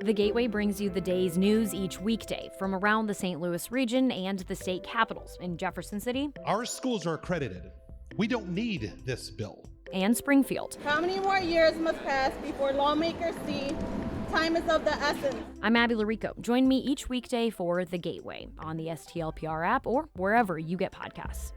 The Gateway brings you the day's news each weekday from around the St. Louis region and the state capitals in Jefferson City. Our schools are accredited. We don't need this bill. And Springfield. How many more years must pass before lawmakers see time is of the essence? I'm Abby Larico. Join me each weekday for The Gateway on the STLPR app or wherever you get podcasts.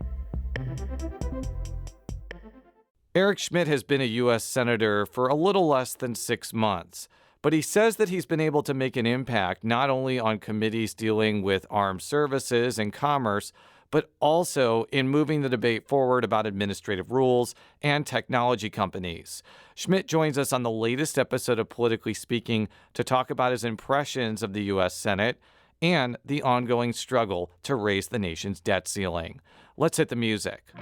Eric Schmitt has been a U.S. Senator for a little less than 6 months, but he says that he's been able to make an impact not only on committees dealing with armed services and commerce, but also in moving the debate forward about administrative rules and technology companies. Schmitt joins us on the latest episode of Politically Speaking to talk about his impressions of the U.S. Senate and the ongoing struggle to raise the nation's debt ceiling. Let's hit the music.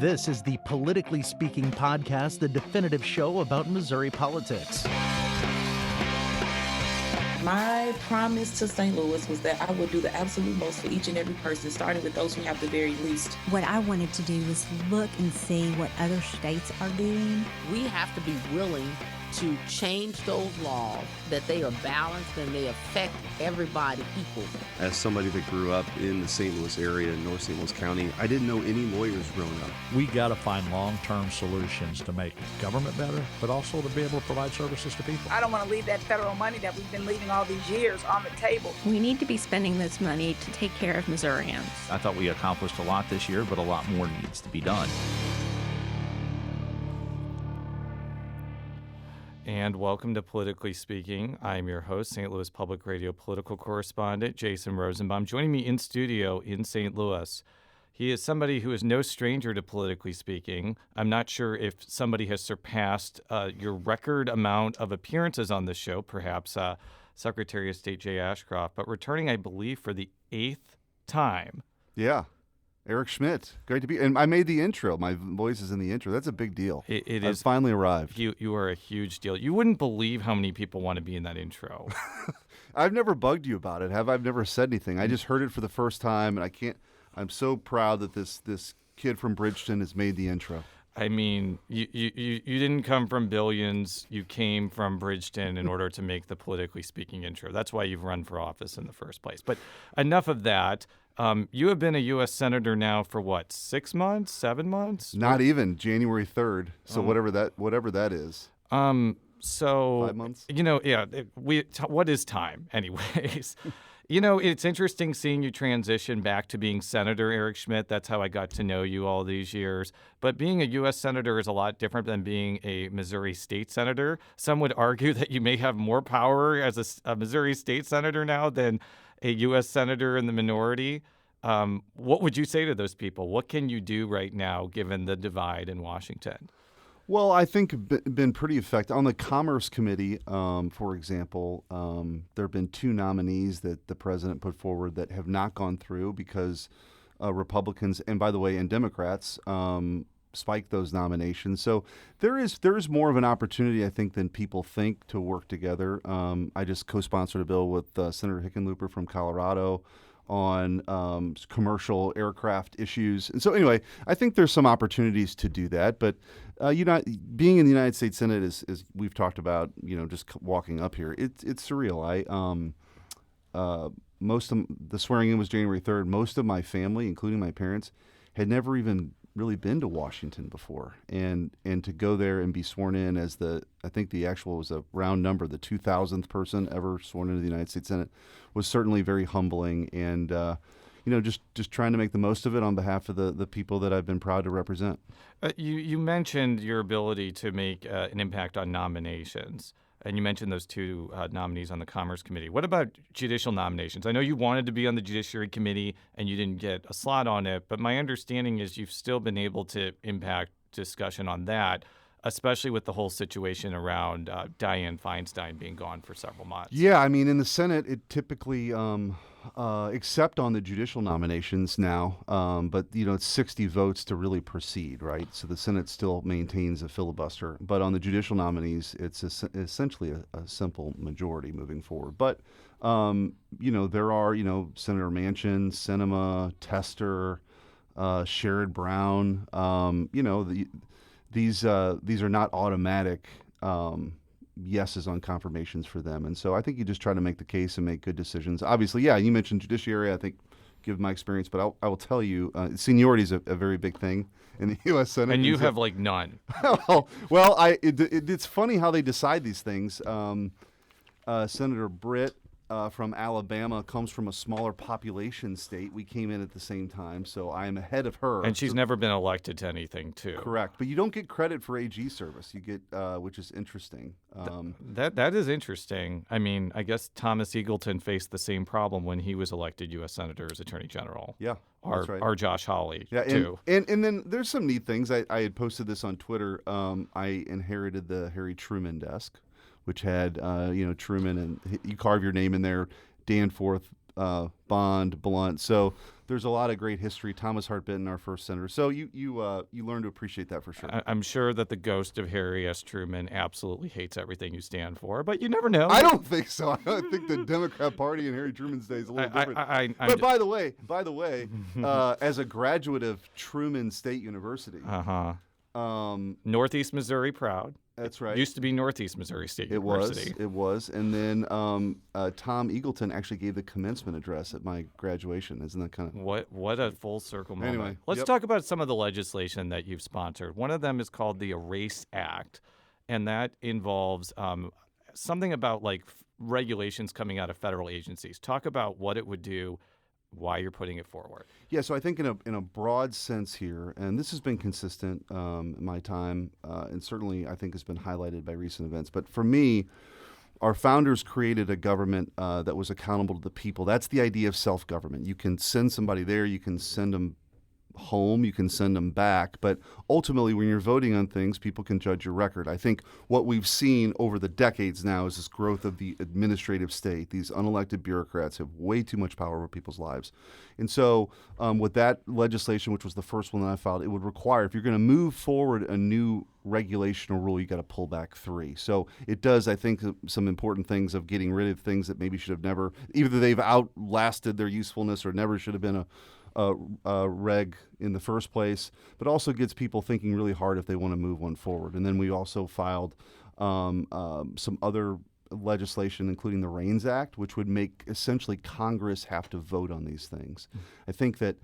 This is the Politically Speaking podcast, the definitive show about Missouri politics. My promise to St. Louis was that I would do the absolute most for each and every person, starting with those who have the very least. What I wanted to do was look and see what other states are doing. We have to be willing to change those laws, that they are balanced and they affect everybody equally. As somebody that grew up in the St. Louis area, in North St. Louis County, I didn't know any lawyers growing up. We got to find long-term solutions to make government better, but also to be able to provide services to people. I don't want to leave that federal money that we've been leaving all these years on the table. We need to be spending this money to take care of Missourians. I thought we accomplished a lot this year, but a lot more needs to be done. And welcome to Politically Speaking. I'm your host, St. Louis Public Radio political correspondent Jason Rosenbaum. Joining me in studio in St. Louis, he is somebody who is no stranger to Politically Speaking. I'm not sure if somebody has surpassed your record amount of appearances on the show, perhaps Secretary of State Jay Ashcroft, but returning, I believe, for the 8th time. Yeah. Eric Schmitt, great to be. And I made the intro. My voice is in the intro. That's a big deal. It is finally arrived. You are a huge deal. You wouldn't believe how many people want to be in that intro. I've never bugged you about it, have I? I've never said anything. I just heard it for the first time, and I'm so proud that this kid from Bridgeton has made the intro. I mean, you didn't come from billions. You came from Bridgeton in order to make the Politically Speaking intro. That's why you've run for office in the first place. But enough of that. You have been a U.S. Senator now for what, 6 months, 7 months? Not even January 3rd. So whatever that is. So 5 months. What is time, anyways? It's interesting seeing you transition back to being Senator Eric Schmitt. That's how I got to know you all these years. But being a U.S. Senator is a lot different than being a Missouri State Senator. Some would argue that you may have more power as a Missouri State Senator now than a U.S. Senator in the minority. What would you say to those people? What can you do right now given the divide in Washington? Well, I think been pretty effective. On the Commerce Committee, for example, there have been 2 nominees that the president put forward that have not gone through because Republicans, and by the way, and Democrats, spiked those nominations. So there is more of an opportunity, I think, than people think to work together. I just co-sponsored a bill with Senator Hickenlooper from Colorado on commercial aircraft issues. And so anyway, I think there's some opportunities to do that. But being in the United States Senate is we've talked about, just walking up here, it's surreal. Most of the swearing in was January 3rd. Most of my family, including my parents, had never even really been to Washington before, and to go there and be sworn in as I think the actual was a round number, the 2,000th person ever sworn into the United States Senate, was certainly very humbling, and just trying to make the most of it on behalf of the people that I've been proud to represent. You mentioned your ability to make an impact on nominations. And you mentioned those 2 nominees on the Commerce Committee. What about judicial nominations? I know you wanted to be on the Judiciary Committee and you didn't get a slot on it, but my understanding is you've still been able to impact discussion on that, especially with the whole situation around Dianne Feinstein being gone for several months. Yeah, I mean, in the Senate, it typically, except on the judicial nominations now, but, it's 60 votes to really proceed, right? So the Senate still maintains a filibuster. But on the judicial nominees, it's essentially a simple majority moving forward. But, there are, Senator Manchin, Sinema, Tester, Sherrod Brown, these are not automatic yeses on confirmations for them. And so I think you just try to make the case and make good decisions. Obviously, yeah, you mentioned judiciary. I think, given my experience, but I will tell you, seniority is a very big thing in the U.S. Senate. And you have like none. well, it's funny how they decide these things. Senator Britt from Alabama comes from a smaller population state. We came in at the same time, so I am ahead of her. And she's never been elected to anything, too. Correct, but you don't get credit for AG service. You get, which is interesting. That is interesting. I mean, I guess Thomas Eagleton faced the same problem when he was elected U.S. Senator as Attorney General. Yeah, that's right. Our Josh Hawley, too. And then there's some neat things. I had posted this on Twitter. I inherited the Harry Truman desk, which had, Truman, and you carve your name in there, Danforth, Bond, Blunt. So there's a lot of great history. Thomas Hart Benton, our first senator. So you learn to appreciate that for sure. I'm sure that the ghost of Harry S. Truman absolutely hates everything you stand for, but you never know. I don't think so. I think the Democrat Party in Harry Truman's day is a little different. But by the way, as a graduate of Truman State University, Northeast Missouri proud. That's right. Used to be Northeast Missouri State University. It was. And then Tom Eagleton actually gave the commencement address at my graduation. Isn't that kind of... What a full circle moment. Anyway, let's talk about some of the legislation that you've sponsored. One of them is called the Erase Act, and that involves something about like regulations coming out of federal agencies. Talk about what it would do, why you're putting it forward. Yeah, so I think in a broad sense here, and this has been consistent in my time, and certainly I think has been highlighted by recent events. But for me, our founders created a government that was accountable to the people. That's the idea of self-government. You can send somebody there, you can send them home, you can send them back, but ultimately when you're voting on things, people can judge your record. I think what we've seen over the decades now is this growth of the administrative state. These unelected bureaucrats have way too much power over people's lives. And so with that legislation, which was the first one that I filed, it would require, if you're going to move forward a new regulation or rule, you got to pull back 3. So it does, I think, some important things of getting rid of things that maybe should have never, either they've outlasted their usefulness or never should have been a reg in the first place, but also gets people thinking really hard if they want to move one forward. And then we also filed some other legislation, including the REINS Act, which would make essentially Congress have to vote on these things. I think that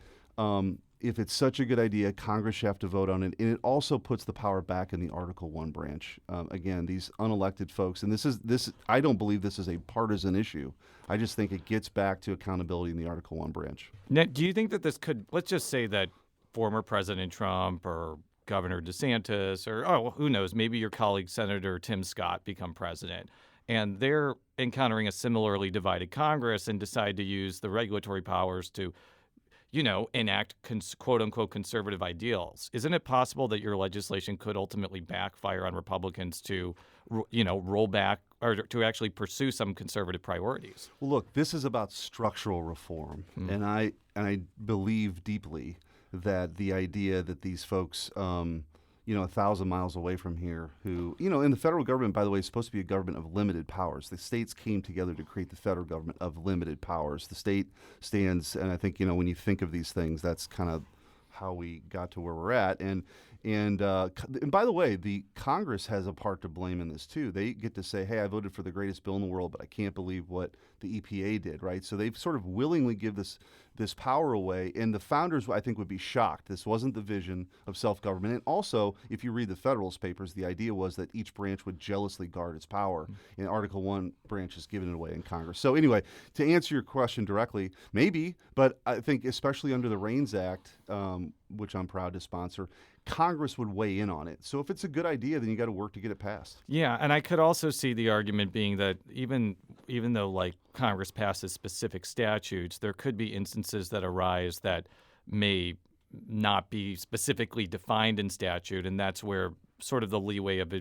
if it's such a good idea, Congress should have to vote on it. And it also puts the power back in the Article 1 branch. Again, these unelected folks, and this I don't believe this is a partisan issue. I just think it gets back to accountability in the Article 1 branch. Now, do you think that this could, let's just say that former President Trump or Governor DeSantis or, who knows, maybe your colleague Senator Tim Scott become president, and they're encountering a similarly divided Congress and decide to use the regulatory powers to enact quote-unquote conservative ideals. Isn't it possible that your legislation could ultimately backfire on Republicans to, roll back or to actually pursue some conservative priorities? Well, look, this is about structural reform, and I believe deeply that the idea that these folks, 1,000 miles away from here, who, in the federal government, by the way, is supposed to be a government of limited powers. The states came together to create the federal government of limited powers. The state stands, and I think, when you think of these things, that's kind of how we got to where we're at. And by the way, the Congress has a part to blame in this too. They get to say, hey, I voted for the greatest bill in the world, but I can't believe what the EPA did, right? So they've sort of willingly give this power away, and the founders, I think, would be shocked. This wasn't the vision of self-government. And also, if you read the Federalist Papers, the idea was that each branch would jealously guard its power, and Article 1 branch is given it away in Congress. So anyway, to answer your question directly, maybe, but I think especially under the REINS Act, which I'm proud to sponsor, Congress would weigh in on it. So if it's a good idea, then you got to work to get it passed. Yeah, and I could also see the argument being that even though like Congress passes specific statutes, there could be instances that arise that may not be specifically defined in statute, and that's where sort of the leeway of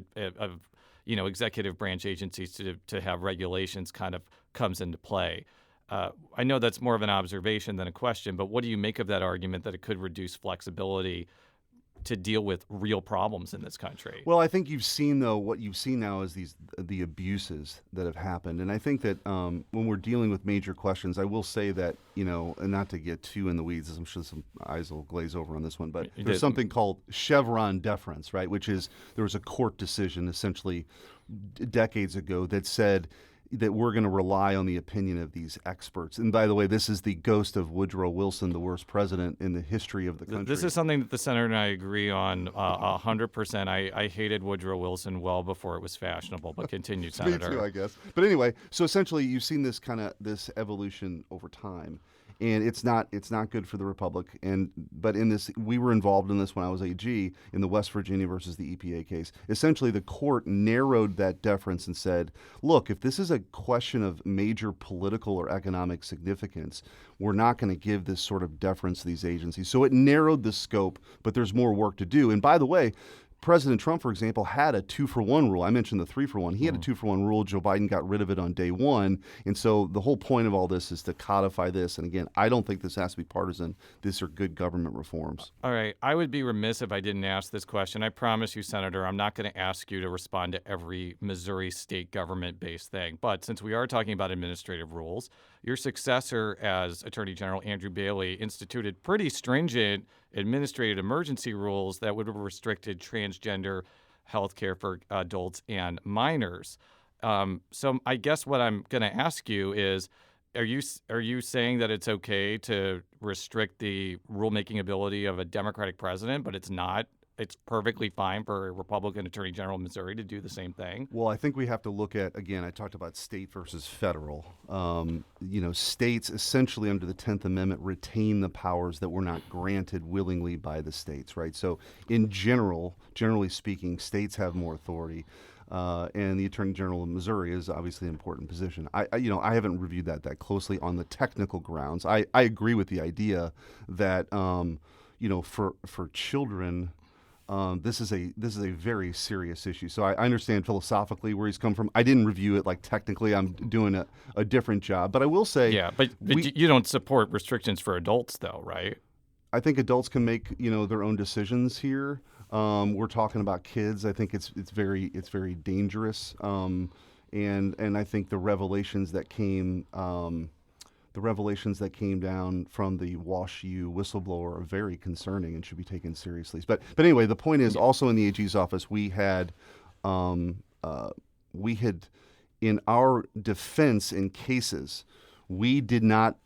executive branch agencies to have regulations kind of comes into play. I know that's more of an observation than a question, but what do you make of that argument that it could reduce flexibility to deal with real problems in this country. Well, I think you've seen, though, what you've seen now is the abuses that have happened. And I think that when we're dealing with major questions, I will say that, and not to get too in the weeds, I'm sure some eyes will glaze over on this one, but there's something called Chevron deference, right, which is there was a court decision essentially decades ago that said that we're going to rely on the opinion of these experts. And by the way, this is the ghost of Woodrow Wilson, the worst president in the history of the country. This is something that the senator and I agree on 100%. I hated Woodrow Wilson well before it was fashionable, but continue, Senator. Me too, I guess. But anyway, so essentially you've seen this evolution over time. And it's not good for the Republic. But in this, we were involved in this when I was AG in the West Virginia versus the EPA case. Essentially, the court narrowed that deference and said, look, if this is a question of major political or economic significance, we're not going to give this sort of deference to these agencies. So it narrowed the scope, but there's more work to do. And by the way, President Trump, for example, had a 2-for-1 rule. I mentioned the 3-for-1. He had a 2-for-1 rule. Joe Biden got rid of it on day one. And so the whole point of all this is to codify this. And again, I don't think this has to be partisan. These are good government reforms. All right. I would be remiss if I didn't ask this question. I promise you, Senator, I'm not going to ask you to respond to every Missouri state government-based thing. But since we are talking about administrative rules, your successor as Attorney General, Andrew Bailey, instituted pretty stringent administrative emergency rules that would have restricted transgender health care for adults and minors. So I guess what I'm going to ask you is, are you saying that it's okay to restrict the rulemaking ability of a Democratic president, but it's not? It's perfectly fine for a Republican Attorney General of Missouri to do the same thing? Well, I think we have to look at, again, I talked about state versus federal. States essentially under the 10th Amendment retain the powers that were not granted willingly by the states, right? So in generally speaking, states have more authority. And the Attorney General of Missouri is obviously an important position. I haven't reviewed that closely on the technical grounds. I agree with the idea that, for children, this is a very serious issue. So I understand philosophically where he's come from. I didn't review it technically. I'm doing a different job. But I will say, yeah. But you don't support restrictions for adults, though, right? I think adults can make their own decisions here. We're talking about kids. I think it's very dangerous. And I think the revelations that came down from the Wash U whistleblower are very concerning and should be taken seriously. But anyway, the point is also in the AG's office we had in our defense in cases, we did not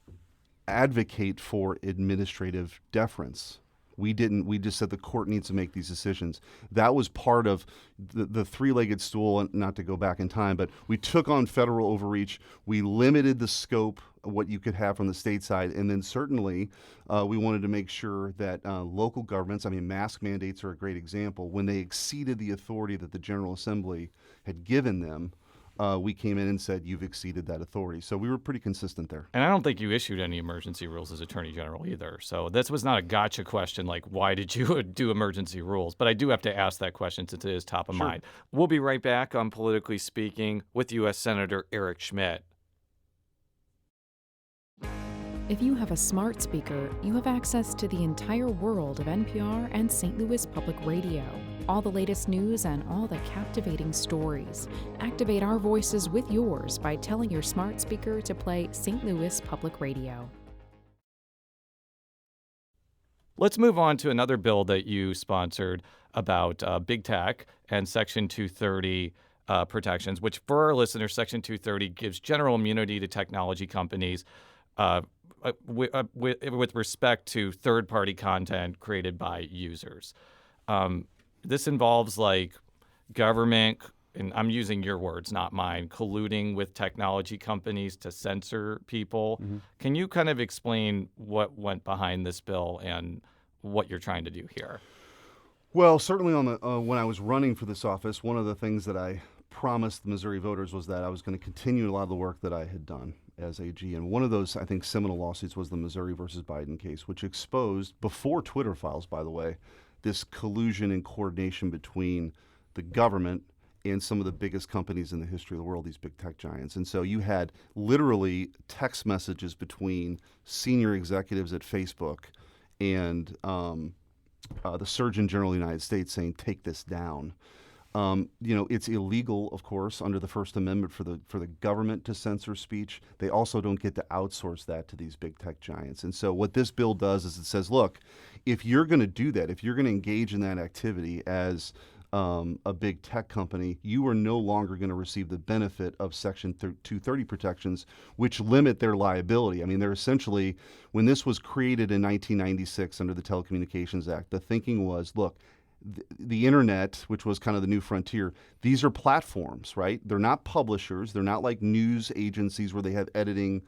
advocate for administrative deference. We didn't. We just said the court needs to make these decisions. That was part of the three-legged stool, and not to go back in time, but we took on federal overreach. We limited the scope of what you could have from the state side. And then certainly we wanted to make sure that local governments, mask mandates are a great example. When they exceeded the authority that the General Assembly had given them, we came in and said, you've exceeded that authority. So we were pretty consistent there. And I don't think you issued any emergency rules as Attorney General either. So this was not a gotcha question like, why did you do emergency rules? But I do have to ask that question since it is top of mind. We'll be right back on Politically Speaking with U.S. Senator Eric Schmitt. If you have a smart speaker, you have access to the entire world of NPR and St. Louis Public Radio. All the latest news and all the captivating stories. Activate our voices with yours by telling your smart speaker to play St. Louis Public Radio. Let's move on to another bill that you sponsored about big tech and Section 230 protections, which for our listeners, Section 230 gives general immunity to technology companies with respect to third-party content created by users. This involves government, and I'm using your words, not mine, colluding with technology companies to censor people. Mm-hmm. Can you kind of explain what went behind this bill and what you're trying to do here? Well, certainly when I was running for this office, one of the things that I promised the Missouri voters was that I was going to continue a lot of the work that I had done as AG. And one of those, I think, seminal lawsuits was the Missouri versus Biden case, which exposed, before Twitter files, by the way, this collusion and coordination between the government and some of the biggest companies in the history of the world, these big tech giants. And so you had literally text messages between senior executives at Facebook and the Surgeon General of the United States saying, take this down. It's illegal, of course, under the First Amendment for the government to censor speech. They also don't get to outsource that to these big tech giants. And so what this bill does is it says, look, if you're going to do that, if you're going to engage in that activity as a big tech company, you are no longer going to receive the benefit of Section 230 protections, which limit their liability. I mean, they're essentially, when this was created in 1996 under the Telecommunications Act, the thinking was, look, the internet, which was kind of the new frontier, these are platforms, right? They're not publishers. They're not like news agencies where they have editing,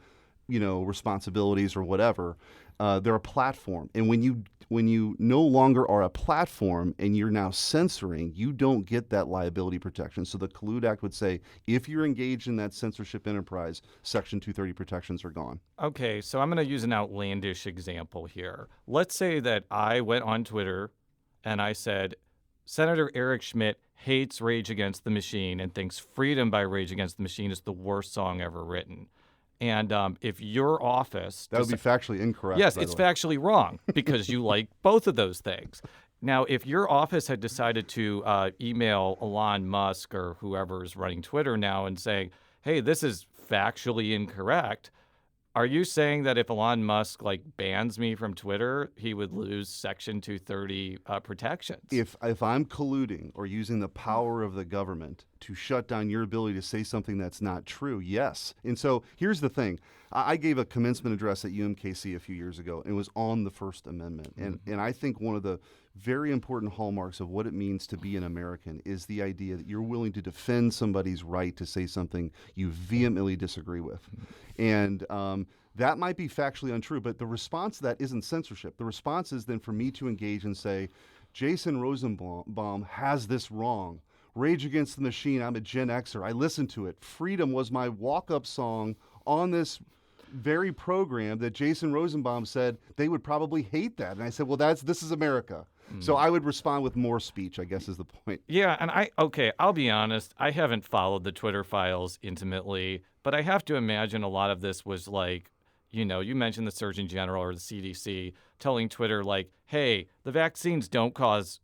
responsibilities or whatever. They're a platform. And when you no longer are a platform and you're now censoring, you don't get that liability protection. So the Collude Act would say, if you're engaged in that censorship enterprise, Section 230 protections are gone. Okay, so I'm going to use an outlandish example here. Let's say that I went on Twitter and I said, Senator Eric Schmitt hates Rage Against the Machine and thinks Freedom by Rage Against the Machine is the worst song ever written. And if your office... That would be factually incorrect. Yes, it's factually wrong because you like both of those things. Now, if your office had decided to email Elon Musk or whoever is running Twitter now and saying, hey, this is factually incorrect, are you saying that if Elon Musk bans me from Twitter, he would lose Section 230 protections? If I'm colluding or using the power of the government to shut down your ability to say something that's not true, yes. And so here's the thing. I gave a commencement address at UMKC a few years ago, and it was on the First Amendment. And I think one of the very important hallmarks of what it means to be an American is the idea that you're willing to defend somebody's right to say something you vehemently disagree with. And that might be factually untrue, but the response to that isn't censorship. The response is then for me to engage and say, Jason Rosenbaum has this wrong. Rage Against the Machine, I'm a Gen Xer. I listened to it. Freedom was my walk-up song on this very program that Jason Rosenbaum said they would probably hate that. And I said, well, this is America. So I would respond with more speech, I guess is the point. Yeah, and I'll be honest, I haven't followed the Twitter files intimately, but I have to imagine a lot of this was you mentioned the Surgeon General or the CDC telling Twitter hey, the vaccines don't cause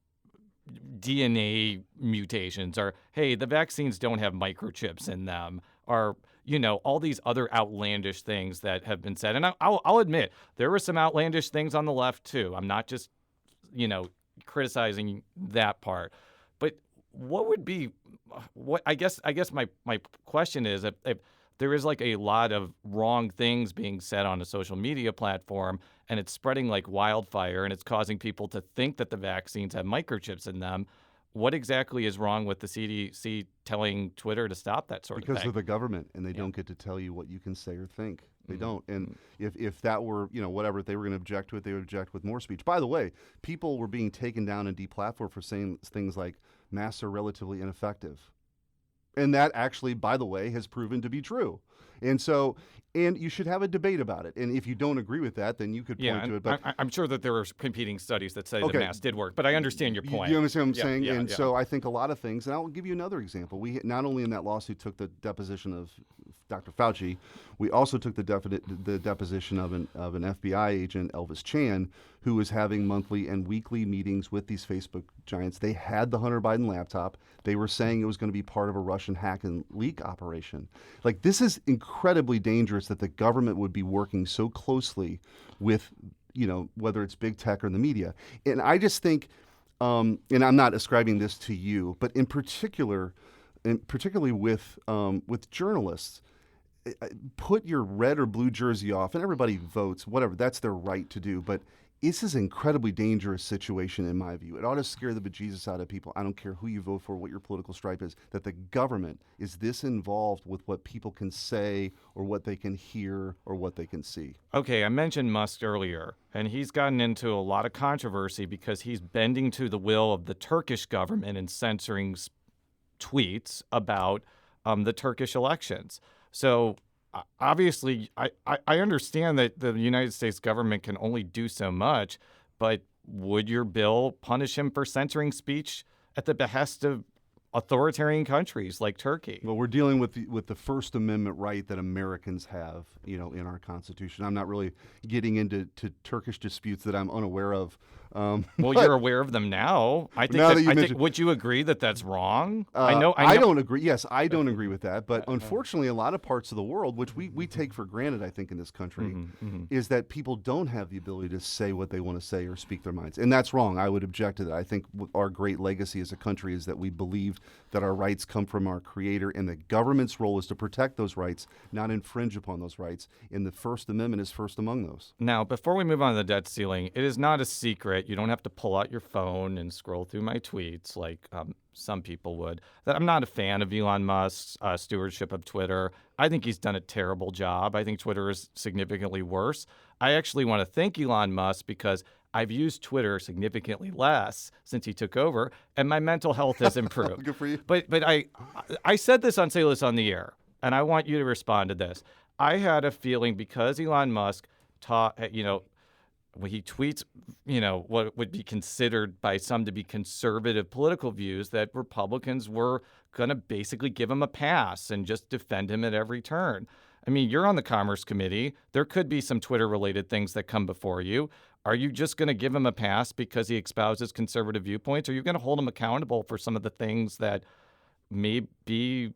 DNA mutations, or hey, the vaccines don't have microchips in them, or all these other outlandish things that have been said. And I'll admit there were some outlandish things on the left too. I'm not just criticizing that part, but I guess my question is if there is a lot of wrong things being said on a social media platform and it's spreading like wildfire and it's causing people to think that the vaccines have microchips in them, what exactly is wrong with the CDC telling Twitter to stop that sort of thing? Because they're the government and they don't get to tell you what you can say or think. They don't. And if that were, whatever, if they were going to object to it, they would object with more speech. By the way, people were being taken down and deplatformed for saying things like masks are relatively ineffective. And that actually, by the way, has proven to be true. And so, and you should have a debate about it. And if you don't agree with that, then you could point to it. But I'm sure that there were competing studies that say the mask did work, but I understand your point. You understand what I'm saying? And so I think a lot of things, and I'll give you another example. We not only in that lawsuit took the deposition of Dr. Fauci, we also took the deposition of an FBI agent, Elvis Chan, who was having monthly and weekly meetings with these Facebook giants. They had the Hunter Biden laptop. They were saying it was going to be part of a Russian hack and leak operation. This is incredibly dangerous that the government would be working so closely with, whether it's big tech or the media. And I just think, and I'm not ascribing this to you, but particularly with journalists, put your red or blue jersey off, and everybody votes, whatever. That's their right to do. But this is an incredibly dangerous situation in my view. It ought to scare the bejesus out of people. I don't care who you vote for, what your political stripe is, that the government is this involved with what people can say or what they can hear or what they can see. Okay, I mentioned Musk earlier, and he's gotten into a lot of controversy because he's bending to the will of the Turkish government and censoring tweets about the Turkish elections. So obviously, I understand that the United States government can only do so much, but would your bill punish him for censoring speech at the behest of authoritarian countries like Turkey. Well, we're dealing with the First Amendment right that Americans have, in our Constitution. I'm not really getting into Turkish disputes that I'm unaware of. Well, you're aware of them now. I think. Would you agree that that's wrong? I don't agree. Yes, I don't agree with that. But unfortunately, a lot of parts of the world, which we take for granted, I think, in this country, is that people don't have the ability to say what they want to say or speak their minds, and that's wrong. I would object to that. I think our great legacy as a country is that we believe that our rights come from our Creator, and the government's role is to protect those rights, not infringe upon those rights. And the First Amendment is first among those. Now, before we move on to the debt ceiling, it is not a secret. You don't have to pull out your phone and scroll through my tweets like some people would, that I'm not a fan of Elon Musk's stewardship of Twitter. I think he's done a terrible job. I think Twitter is significantly worse. I actually want to thank Elon Musk because I've used Twitter significantly less since he took over, and my mental health has improved. Good for you. But I said this on Say This on the Air, and I want you to respond to this. I had a feeling because Elon Musk when he tweets, what would be considered by some to be conservative political views, that Republicans were going to basically give him a pass and just defend him at every turn. I mean, you're on the Commerce Committee. There could be some Twitter-related things that come before you. Are you just going to give him a pass because he espouses conservative viewpoints? Or are you going to hold him accountable for some of the things that may be,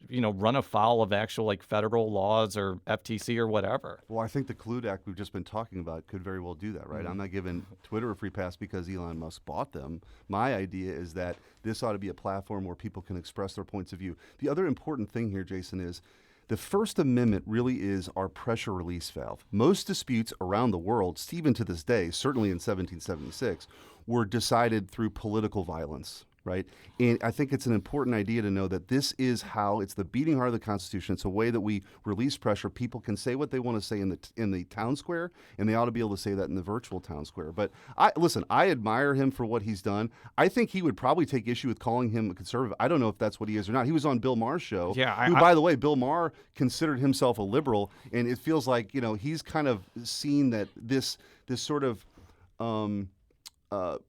run afoul of actual federal laws or FTC or whatever? Well, I think the Collude Act we've just been talking about could very well do that, right? I'm not giving Twitter a free pass because Elon Musk bought them. My idea is that this ought to be a platform where people can express their points of view. The other important thing here, Jason, is the First Amendment really is our pressure release valve. Most disputes around the world, even to this day, certainly in 1776, were decided through political violence. Right. And I think it's an important idea to know that this is how it's the beating heart of the Constitution. It's a way that we release pressure. People can say what they want to say in the town square, and they ought to be able to say that in the virtual town square. But I admire him for what he's done. I think he would probably take issue with calling him a conservative. I don't know if that's what he is or not. He was on Bill Maher's show. Yeah. By the way, Bill Maher considered himself a liberal, and it feels like he's kind of seen that this sort of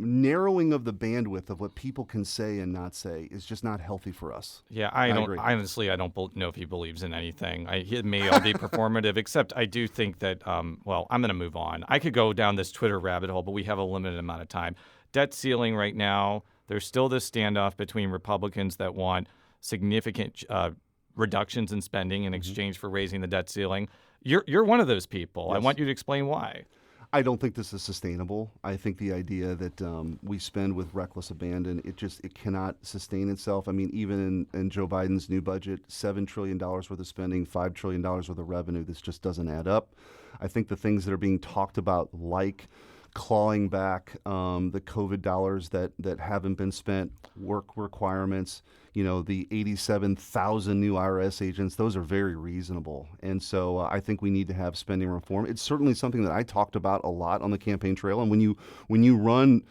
narrowing of the bandwidth of what people can say and not say is just not healthy for us. Yeah, I don't know if he believes in anything. He may all be performative, except I do think that, I'm going to move on. I could go down this Twitter rabbit hole, but we have a limited amount of time. Debt ceiling right now, there's still this standoff between Republicans that want significant reductions in spending in exchange for raising the debt ceiling. You're one of those people. Yes. I want you to explain why. I don't think this is sustainable. I think the idea that we spend with reckless abandon, it cannot sustain itself. I mean, even in Joe Biden's new budget, $7 trillion worth of spending, $5 trillion worth of revenue, this just doesn't add up. I think the things that are being talked about, like clawing back the COVID dollars that haven't been spent, work requirements, the 87,000 new IRS agents, those are very reasonable. And so I think we need to have spending reform. It's certainly something that I talked about a lot on the campaign trail. And when you run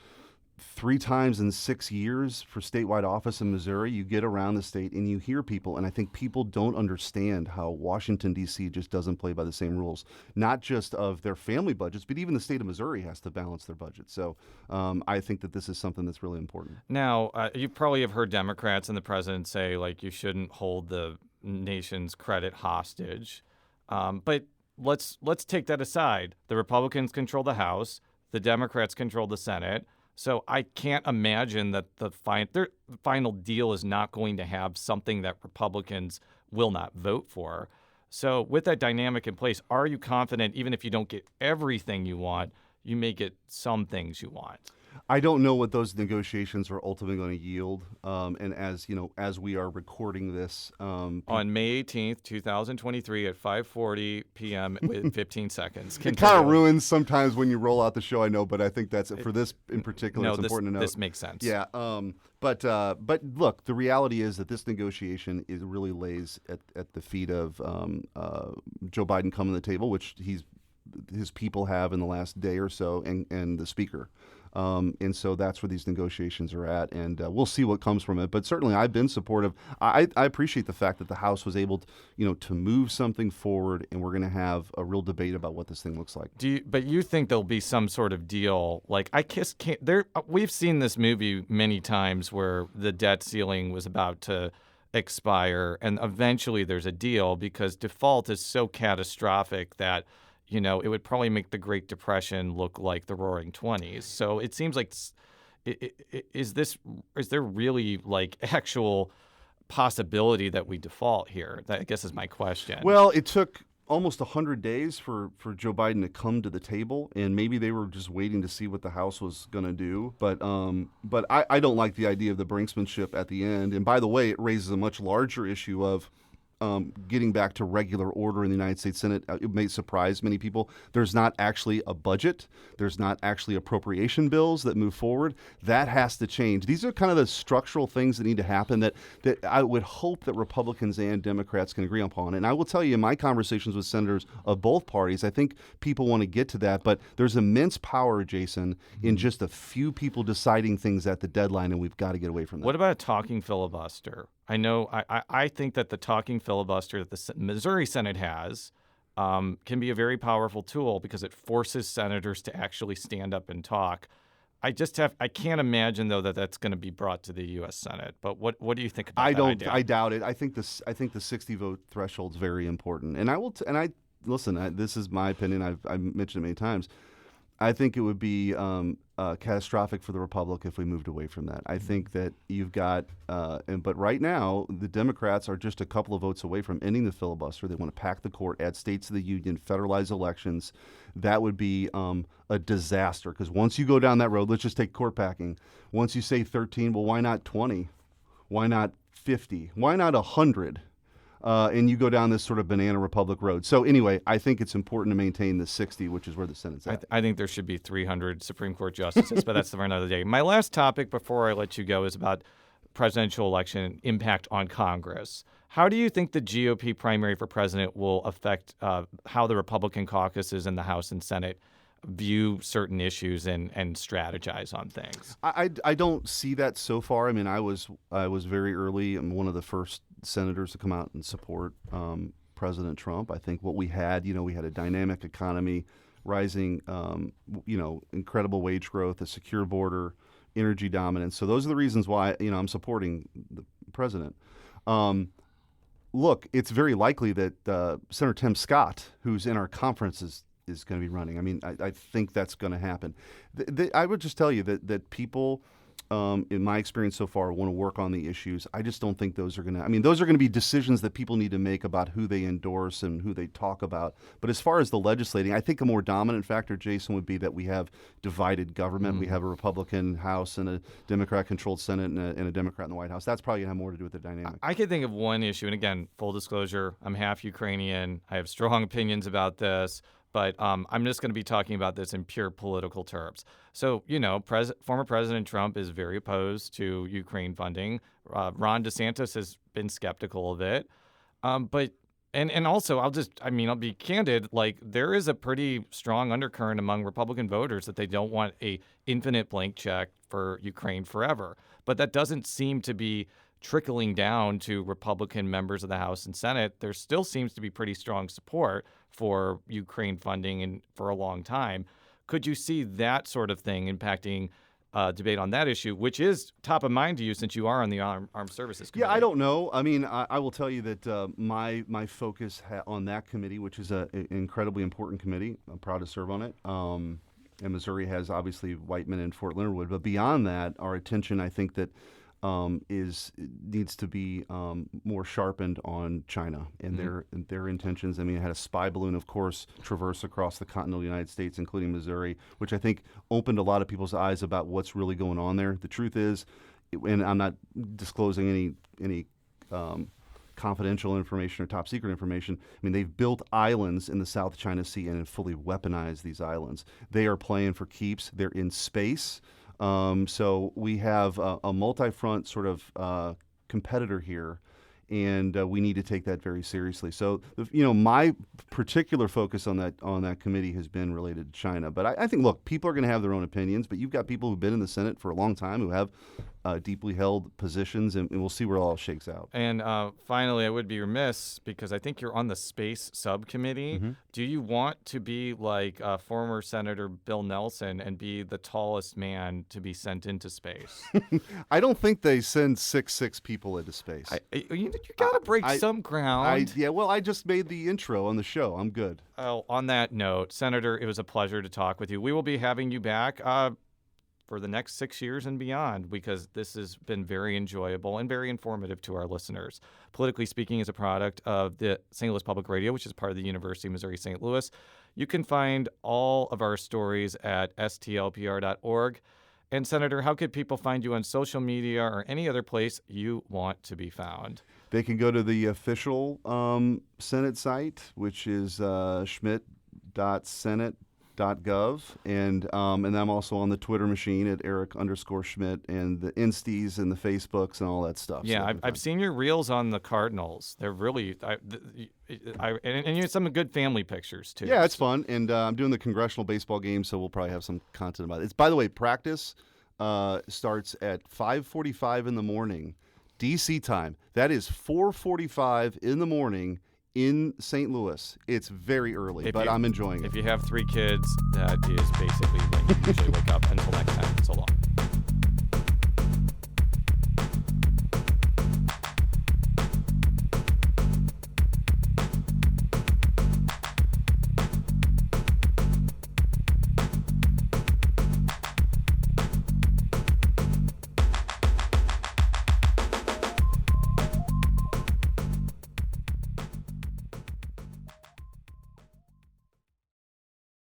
3 times in 6 years for statewide office in Missouri, you get around the state and you hear people, and I think people don't understand how Washington, D.C. just doesn't play by the same rules, not just of their family budgets, but even the state of Missouri has to balance their budget. So I think that this is something that's really important. Now, you probably have heard Democrats and the president say, you shouldn't hold the nation's credit hostage. But let's take that aside. The Republicans control the House. The Democrats control the Senate. So I can't imagine that the final deal is not going to have something that Republicans will not vote for. So with that dynamic in place, are you confident, even if you don't get everything you want, you may get some things you want? I don't know what those negotiations are ultimately going to yield. And as we are recording this, on May 18th, 2023 at 5:40 p.m. with 15 seconds. It kind of ruins sometimes when you roll out the show, I know, but I think that's for this in particular. It's important to know. This makes sense. Yeah. But look, the reality is that this negotiation really lays at the feet of Joe Biden coming to the table, which his people have in the last day or so, and the speaker. And so that's where these negotiations are at, and we'll see what comes from it. But certainly, I've been supportive. I appreciate the fact that the House was able to move something forward, and we're going to have a real debate about what this thing looks like. But you think there'll be some sort of deal? Like we've seen this movie many times where the debt ceiling was about to expire, and eventually there's a deal because default is so catastrophic that it would probably make the Great Depression look like the Roaring '20s. So it seems like, is there really like actual possibility that we default here? That, I guess, is my question. Well, it took almost 100 days for Joe Biden to come to the table, and maybe they were just waiting to see what the House was going to do. But I don't like the idea of the brinksmanship at the end. And by the way, it raises a much larger issue of getting back to regular order in the United States Senate. It may surprise many people. There's not actually a budget. There's not actually appropriation bills that move forward. That has to change. These are kind of the structural things that need to happen that I would hope that Republicans and Democrats can agree upon. And I will tell you, in my conversations with senators of both parties, I think people want to get to that. But there's immense power, Jason, in just a few people deciding things at the deadline, and we've got to get away from that. What about a talking filibuster? I think that the talking filibuster that the Missouri Senate has can be a very powerful tool because it forces senators to actually stand up and talk. I can't imagine though that that's going to be brought to the U.S. Senate. But what do you think about that idea? I doubt it. I think the 60 vote threshold is very important. And listen. This is my opinion. I've mentioned it many times. I think it would be catastrophic for the Republic if we moved away from that. I think that you've got, but right now, the Democrats are just a couple of votes away from ending the filibuster. They want to pack the court, add states to the union, federalize elections. That would be a disaster because once you go down that road, let's just take court packing. Once you say 13, well, why not 20? Why not 50? Why not 100? And you go down this sort of banana republic road. So anyway, I think it's important to maintain the 60, which is where the Senate's at. I think there should be 300 Supreme Court justices, but that's for another day. My last topic before I let you go is about presidential election impact on Congress. How do you think the GOP primary for president will affect how the Republican caucuses in the House and Senate view certain issues and strategize on things? I don't see that so far. I mean, I was very early. I'm one of the first senators to come out and support President Trump. I think what we had a dynamic economy, rising, incredible wage growth, a secure border, energy dominance. So those are the reasons why I'm supporting the president. Look, it's very likely that Senator Tim Scott, who's in our conference, is going to be running. I mean, I think that's going to happen. I would just tell you that people, in my experience so far, want to work on the issues. I just don't think those are going to. I mean, those are going to be decisions that people need to make about who they endorse and who they talk about. But as far as the legislating, I think a more dominant factor, Jason, would be that we have divided government. We have a Republican House and a Democrat-controlled Senate and a Democrat in the White House. That's probably going to have more to do with the dynamic. I could think of one issue, and again, full disclosure, I'm half Ukrainian. I have strong opinions about this. But I'm just going to be talking about this in pure political terms. So, former President Trump is very opposed to Ukraine funding. Ron DeSantis has been skeptical of it. But also, I'll be candid, like there is a pretty strong undercurrent among Republican voters that they don't want a infinite blank check for Ukraine forever. But that doesn't seem to be trickling down to Republican members of the House and Senate. There still seems to be pretty strong support for Ukraine funding and for a long time. Could you see that sort of thing impacting debate on that issue, which is top of mind to you since you are on the Armed Services Committee? Yeah, I don't know. I mean, I will tell you that my focus on that committee, which is an incredibly important committee, I'm proud to serve on it. And Missouri has obviously Whiteman and Fort Leonard Wood, but beyond that, our attention, I think that needs to be more sharpened on China and their intentions. I mean, it had a spy balloon, of course, traverse across the continental United States, including Missouri, which I think opened a lot of people's eyes about what's really going on there. The truth is, and I'm not disclosing any confidential information or top secret information. I mean, they've built islands in the South China Sea and fully weaponized these islands. They are playing for keeps. They're in space. So we have a multi-front sort of competitor here, and we need to take that very seriously. So, my particular focus on that committee has been related to China. But I think, look, people are going to have their own opinions, but you've got people who've been in the Senate for a long time who have deeply held positions, and we'll see where it all shakes out. And finally, I would be remiss, because I think you're on the space subcommittee. Mm-hmm. Do you want to be like former Senator Bill Nelson and be the tallest man to be sent into space? I don't think they send 6'6" people into space. You got to break some ground. I just made the intro on the show. I'm good. Oh, on that note, Senator, it was a pleasure to talk with you. We will be having you back for the next 6 years and beyond, because this has been very enjoyable and very informative to our listeners. Politically Speaking is a product of the St. Louis Public Radio, which is part of the University of Missouri St. Louis. You can find all of our stories at stlpr.org. And Senator, how could people find you on social media or any other place you want to be found? They can go to the official Senate site, which is schmitt.senate.gov, and I'm also on the Twitter machine at Eric_Schmitt, and the Insties and the Facebooks and all that stuff. Yeah, I've seen your reels on the Cardinals. They're really, and you have some good family pictures too. Yeah, it's fun, and I'm doing the congressional baseball game, so we'll probably have some content about it. It's, by the way, practice starts at 5:45 in the morning, D.C. time. That is 4:45 in the morning in St. Louis. It's very early, but I'm enjoying it. If you have 3 kids, that is basically when you usually wake up until next time. So long.